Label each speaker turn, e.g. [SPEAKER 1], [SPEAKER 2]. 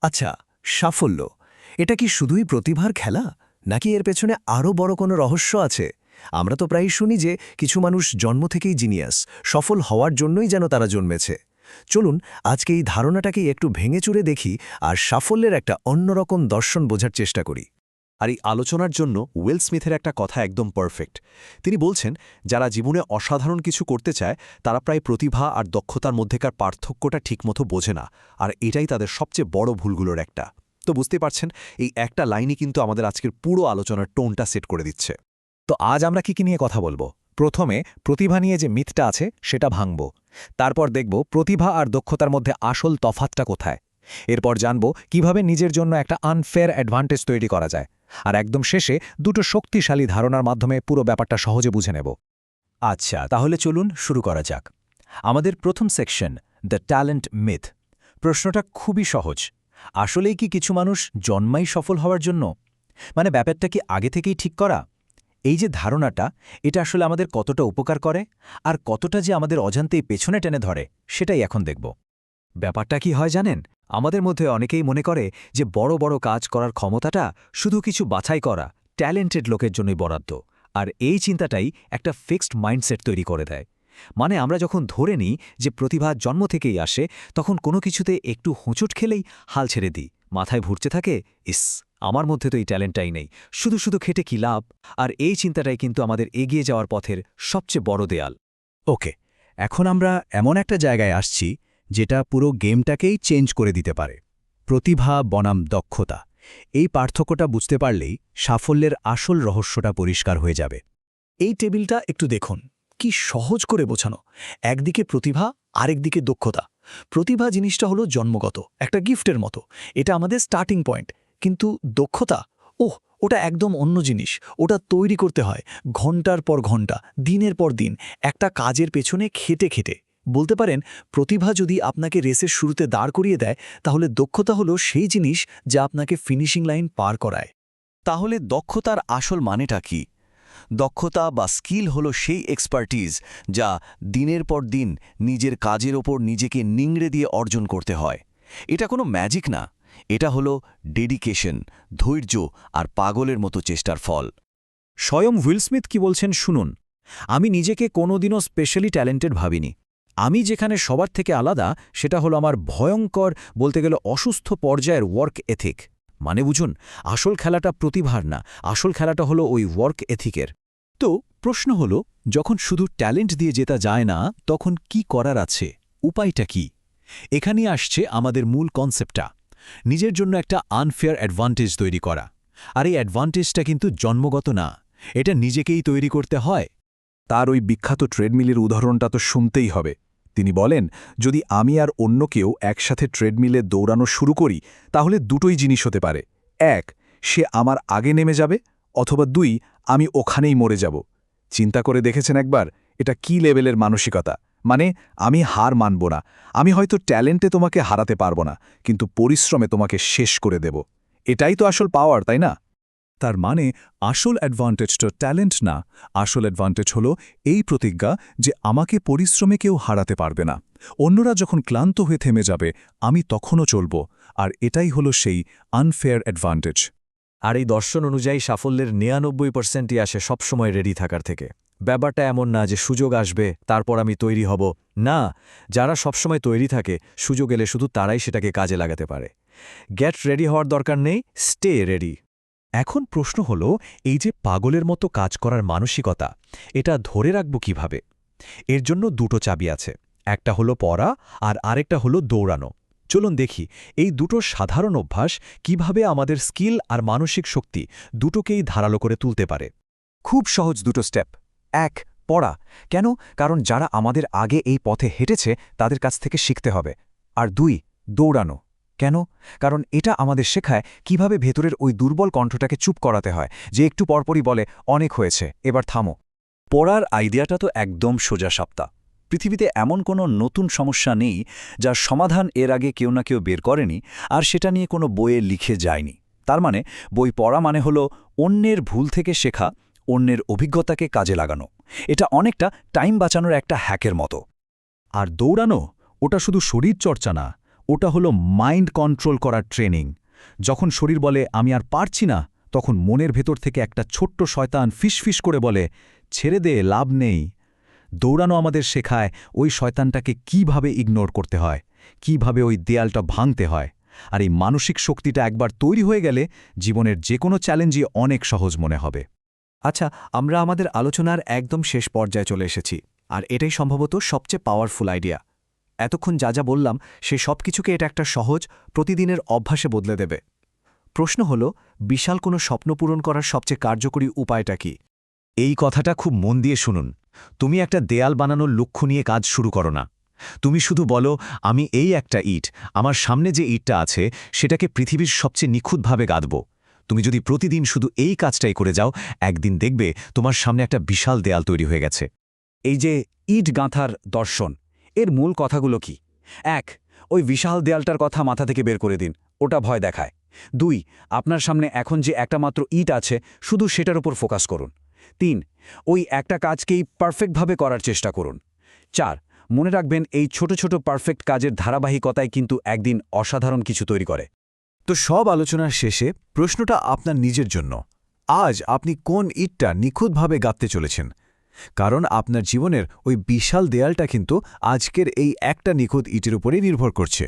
[SPEAKER 1] আচ্ছা, সাফল্য এটা কি শুধুই প্রতিভার খেলা, নাকি এর পেছনে আরও বড় কোনো রহস্য আছে? আমরা তো প্রায়ই শুনি যে কিছু মানুষ জন্ম থেকেই জিনিয়াস, সফল হওয়ার জন্যই যেন তারা জন্মেছে। চলুন আজকে এই ধারণাটাকেই একটু ভেঙে চুরে দেখি আর সাফল্যের একটা অন্যরকম দর্শন বোঝার চেষ্টা করি।
[SPEAKER 2] আর এই আলোচনার জন্য উইল স্মিথের একটা কথা একদম পারফেক্ট। তিনি বলছেন, যারা জীবনে অসাধারণ কিছু করতে চায় তারা প্রায় প্রতিভা আর দক্ষতার মধ্যেকার পার্থক্যটা ঠিকমতো বোঝে না, আর এটাই তাদের সবচেয়ে বড় ভুলগুলোর একটা। তো বুঝতে পারছেন, এই একটা লাইনই কিন্তু আমাদের আজকের পুরো আলোচনার টোনটা সেট করে দিচ্ছে।
[SPEAKER 3] তো আজ আমরা কি নিয়ে কথা বলবো? প্রথমে প্রতিভা নিয়ে যে মিথটা আছে সেটা ভাঙব। তারপর দেখব প্রতিভা আর দক্ষতার মধ্যে আসল তফাৎটা কোথায়। এরপর জানব কিভাবে নিজের জন্য একটা আনফেয়ার অ্যাডভান্টেজ তৈরি করা যায়। আর একদম শেষে দুটো শক্তিশালী ধারণার মাধ্যমে পুরো ব্যাপারটা সহজে বুঝে নেব।
[SPEAKER 4] আচ্ছা, তাহলে চলুন শুরু করা যাক। আমাদের প্রথম সেকশন, দ্য ট্যালেন্ট মিথ। প্রশ্নটা খুবই সহজ। আসলেই কি কিছু মানুষ জন্মাই সফল হওয়ার জন্য? মানে ব্যাপারটা কি আগে থেকেই ঠিক করা? এই যে ধারণাটা, এটা আসলে আমাদের কতটা উপকার করে আর কতটা যে আমাদের অজান্তেই পেছনে টেনে ধরে, সেটাই এখন দেখব। ব্যাপারটা কি হয় জানেন, আমাদের মধ্যে অনেকেই মনে করে যে বড় বড় কাজ করার ক্ষমতাটা শুধু কিছু বাছাই করা ট্যালেন্টেড লোকের জন্যই বরাদ্দ। আর এই চিন্তাটাই একটা ফিক্সড মাইন্ডসেট তৈরি করে দেয়। মানে আমরা যখন ধরে নিই যে প্রতিভা জন্ম থেকেই আসে, তখন কোনো কিছুতে একটু হোঁচট খেলেই হাল ছেড়ে দিই। মাথায় ঘুরতে থাকে, ইস, আমার মধ্যে তো এই ট্যালেন্টটাই নেই, শুধু শুধু খেটে কী লাভ। আর এই চিন্তাটাই কিন্তু আমাদের এগিয়ে যাওয়ার পথের সবচেয়ে বড় দেয়াল।
[SPEAKER 3] ওকে, এখন আমরা এমন একটা জায়গায় আসছি যেটা পুরো গেমটাকেই চেঞ্জ করে দিতে পারে। প্রতিভা বনাম দক্ষতা, এই পার্থক্যটা বুঝতে পারলেই সাফল্যের আসল রহস্যটা পরিষ্কার হয়ে যাবে।
[SPEAKER 1] এই টেবিলটা একটু দেখুন, কি সহজ করে বোঝানো। একদিকে প্রতিভা, আরেকদিকে দক্ষতা। প্রতিভা জিনিসটা হলো জন্মগত, একটা গিফটের মতো, এটা আমাদের স্টার্টিং পয়েন্ট। কিন্তু দক্ষতা, ওটা একদম অন্য জিনিস। ওটা তৈরি করতে হয় ঘন্টার পর ঘন্টা, দিনের পর দিন, একটা কাজের পেছনে খেটে খেটে। বলতে পারেন, প্রতিভা যদি আপনাকে রেসের শুরুতে দাঁড় করিয়ে দেয়, তাহলে দক্ষতা হলো সেই জিনিস যা আপনাকে ফিনিশিং লাইন পার করায়।
[SPEAKER 5] তাহলে দক্ষতার আসল মানেটা কি? দক্ষতা বা স্কিল হলো সেই এক্সপার্টিজ যা দিনের পর দিন নিজের কাজের ওপর নিজেকে নিংড়ে দিয়ে অর্জন করতে হয়। এটা কোনো ম্যাজিক না, এটা হলো ডেডিকেশন, ধৈর্য আর পাগলের মতো চেষ্টার ফল।
[SPEAKER 4] স্বয়ং উইল স্মিথ কি বলছেন শুনুন, আমি নিজেকে কোনোদিনও স্পেশালি ট্যালেন্টেড ভাবিনি। আমি যেখানে সবার থেকে আলাদা সেটা হলো আমার ভয়ঙ্কর, বলতে গেলে অসুস্থ পর্যায়ের ওয়ার্ক এথিক। মানে বুঝুন, আসল খেলাটা প্রতিভার না, আসল খেলাটা হলো ওই ওয়ার্ক এথিকের। তো প্রশ্ন হলো, যখন শুধু ট্যালেন্ট দিয়ে জেতা যায় না, তখন কি করার আছে? উপায়টা কি? এখানেই আসছে আমাদের মূল কনসেপ্টটা, নিজের জন্য একটা আনফেয়ার অ্যাডভান্টেজ তৈরি করা। আর এই অ্যাডভান্টেজটা কিন্তু জন্মগত না, এটা নিজেকেই তৈরি করতে হয়।
[SPEAKER 3] তার ওই বিখ্যাত ট্রেডমিলের উদাহরণটা তো শুনতেই হবে। তিনি বলেন, যদি আমি আর অন্য কেউ একসাথে ট্রেডমিলে দৌড়ানো শুরু করি, তাহলে দুটোই জিনিস হতে পারে। এক, সে আমার আগে নেমে যাবে, অথবা দুই, আমি ওখানেই মরে যাব। চিন্তা করে দেখেছেন একবার, এটা কি লেভেলের মানসিকতা? মানে আমি হার মানব না, আমি হয়তো ট্যালেন্টে তোমাকে হারাতে পারব না, কিন্তু পরিশ্রমে তোমাকে শেষ করে দেব। এটাই তো আসল পাওয়ার, তাই না? তার মানে আসল অ্যাডভান্টেজটা ট্যালেন্ট না, আসল অ্যাডভান্টেজ হলো এই প্রতিজ্ঞা যে আমাকে পরিশ্রমে কেউ হারাতে পারবে না। অন্যরা যখন ক্লান্ত হয়ে থেমে যাবে, আমি তখনও চলব। আর এটাই হলো সেই আনফেয়ার অ্যাডভান্টেজ।
[SPEAKER 4] আর এই দর্শন অনুযায়ী সাফল্যের ৯৯%ই আসে সবসময় রেডি থাকার থেকে। ব্যাপারটা এমন না যে সুযোগ আসবে তারপর আমি তৈরি হব। না, যারা সবসময় তৈরি থাকে, সুযোগ এলে শুধু তারাই সেটাকে কাজে লাগাতে পারে। গেট রেডি হওয়ার দরকার নেই, স্টে রেডি।
[SPEAKER 3] এখন প্রশ্ন হলো, এই যে পাগলের মতো কাজ করার মানসিকতা, এটা ধরে রাখব কিভাবে? এর জন্য দুটো চাবি আছে, একটা হলো পড়া আর আরেকটা হলো দৌড়ানো। চলুন দেখি এই দুটো সাধারণ অভ্যাস কিভাবে আমাদের স্কিল আর মানসিক শক্তি দুটোকেই ধারালো করে তুলতে পারে।
[SPEAKER 6] খুব সহজ দুটো স্টেপ। এক, পড়া। কেন? কারণ যারা আমাদের আগে এই পথে হেঁটেছে তাদের কাছ থেকে শিখতে হবে। আর দুই, দৌড়ানো। কেন? কারণ এটা আমাদের শেখায় কিভাবে ভেতরের ওই দুর্বল কণ্ঠটাকে চুপ করাতে হয়, যে একটু পরপরই বলে, অনেক হয়েছে, এবার থামো।
[SPEAKER 5] পড়ার আইডিয়াটা তো একদম সোজা সাপটা। পৃথিবীতে এমন কোনো নতুন সমস্যা নেই যার সমাধান এর আগে কেউ না কেউ বের করেনি আর সেটা নিয়ে কোনো বইয়ে লিখে যায়নি। তার মানে বই পড়া মানে হলো অন্যের ভুল থেকে শেখা, অন্যের অভিজ্ঞতাকে কাজে লাগানো। এটা অনেকটা টাইম বাঁচানোর একটা হ্যাকের মতো।
[SPEAKER 3] আর দৌড়ানো, ওটা শুধু শরীর চর্চা না, ওটা হলো মাইন্ড কন্ট্রোল করার ট্রেনিং। যখন শরীর বলে আমি আর পারছি না, তখন মনের ভেতর থেকে একটা ছোট্ট শয়তান ফিসফিস করে বলে ছেড়ে দে, লাভ নেই। দৌড়ানো আমাদের শেখায় ওই শয়তানটাকে কিভাবে ইগনোর করতে হয়, কিভাবে ওই দেয়ালটা ভাঙতে হয়। আর এই মানসিক শক্তিটা একবার তৈরি হয়ে গেলে জীবনের যে কোনো চ্যালেঞ্জই অনেক সহজ মনে হবে।
[SPEAKER 2] আচ্ছা, আমরা আমাদের আলোচনার একদম শেষ পর্যায়ে চলে এসেছি, আর এটাই সম্ভবত সবচেয়ে পাওয়ারফুল আইডিয়া। এতক্ষণ যা যা বললাম সে সব কিছুকে এটা একটা সহজ প্রতিদিনের অভ্যাসে বদলে দেবে। প্রশ্ন হল, বিশাল কোনো স্বপ্ন পূরণ করার সবচেয়ে কার্যকরী উপায়টা কি?
[SPEAKER 5] এই কথাটা খুব মন দিয়ে শুনুন। তুমি একটা দেয়াল বানানোর লক্ষ্য নিয়ে কাজ শুরু করো না। তুমি শুধু বলো, আমি এই একটা ইট, আমার সামনে যে ইটটা আছে সেটাকে পৃথিবীর সবচেয়ে নিখুঁতভাবে গাঁথব। তুমি যদি প্রতিদিন শুধু এই কাজটাই করে যাও, একদিন দেখবে তোমার সামনে একটা বিশাল দেয়াল তৈরি হয়ে গেছে।
[SPEAKER 6] এই যে ইট গাঁথার দর্শন, এর মূল কথাগুলো কি? ১. ওই বিশাল দেয়ালটার কথা মাথা থেকে বের করে দিন, ওটা ভয় দেখায়। ২. আপনার সামনে এখন যে একটা মাত্র ইট আছে, শুধু সেটার উপর ফোকাস করুন। ৩. ওই একটা কাজকেই পারফেক্টভাবে করার চেষ্টা করুন। ৪. মনে রাখবেন, এই ছোট ছোট পারফেক্ট কাজের ধারাবাহিকতায় কিন্তু একদিন অসাধারণ কিছু তৈরি করে।
[SPEAKER 2] তো সব আলোচনার শেষে প্রশ্নটা আপনার নিজের জন্য। আজ আপনি কোন ইটটা নিখুঁতভাবে গাঁথতে চলেছেন? কারণ আপনার জীবনের ওই বিশাল দেয়ালটা কিন্তু আজকের এই একটা নিখুঁত ইটের উপরেই নির্ভর করছে।